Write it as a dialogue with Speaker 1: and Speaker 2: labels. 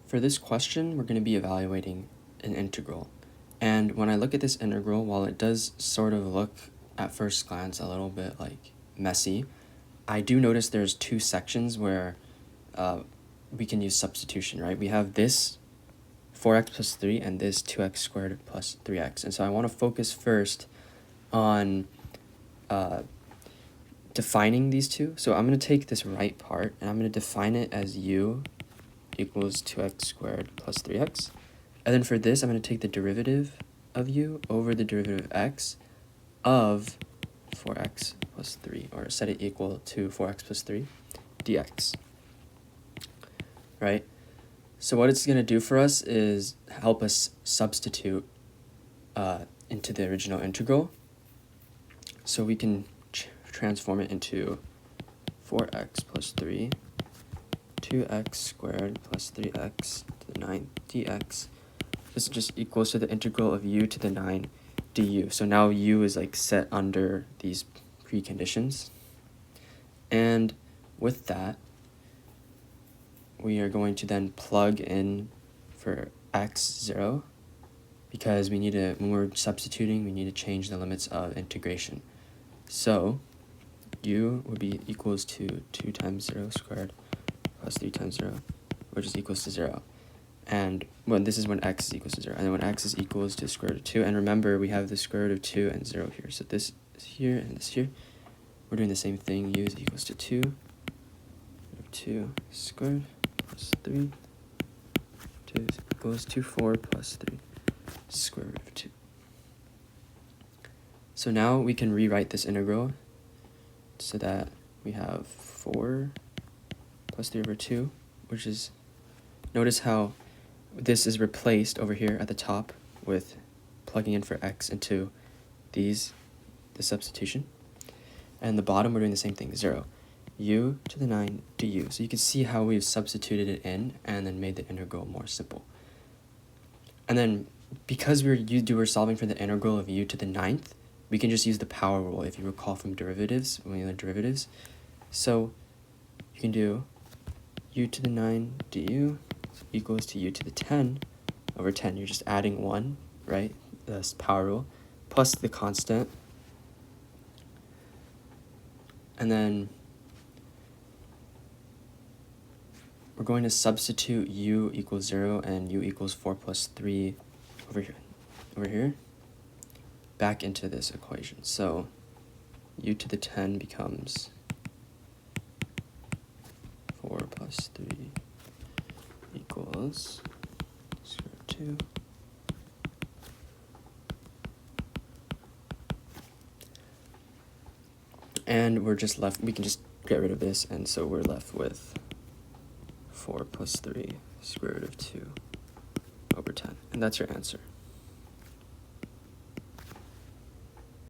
Speaker 1: For this question, we're going to be evaluating an integral. And when I look at this integral, while it does sort of look at first glance a little bit like messy, I do notice there's two sections where we can use substitution, right? We have this 4x plus 3 and this 2x squared plus 3x. And so I want to focus first on defining these two. So I'm going to take this right part and I'm going to define it as u equals 2x squared plus 3x. And then for this, I'm going to take the derivative of u over the derivative of x of 4x plus 3, or set it equal to 4x plus 3 dx, right? So what it's going to do for us is help us substitute into the original integral. So we can transform it into 4x plus 3, 2x squared plus 3x to the 9 dx. This just equals to the integral of u to the 9 du. So now u is like set under these preconditions. And with that, we are going to then plug in for x0, because we need to, when we're substituting, we need to change the limits of integration. So u would be equals to 2 times 0 squared plus 3 times 0, which is equals to 0. And when this is when x is equals to 0, and then when x is equals to the square root of 2, and remember we have the square root of 2 and 0 here, so this is here and this here. We're doing the same thing. U is equals to 2 squared plus 3, 2 is equals to 4 plus 3 square root of 2. So now we can rewrite this integral so that we have 4 plus 3 over 2, which is, notice how this is replaced over here at the top with plugging in for x into the substitution. And the bottom, we're doing the same thing, 0. U to the 9 du. So you can see how we've substituted it in and then made the integral more simple. And then because we're solving for the integral of u to the 9th, we can just use the power rule, if you recall from derivatives, when we learned derivatives. So you can do u to the 9 du equals to u to the 10 over 10. You're just adding 1, right? That's power rule, plus the constant. And then we're going to substitute u equals 0 and u equals 4 plus 3 over here, back into this equation. So u to the 10 becomes 4 plus 3 equals square root 2. And we're just left, we can just get rid of this, and so we're left with 4 plus 3 square root of 2 over 10. And that's your answer.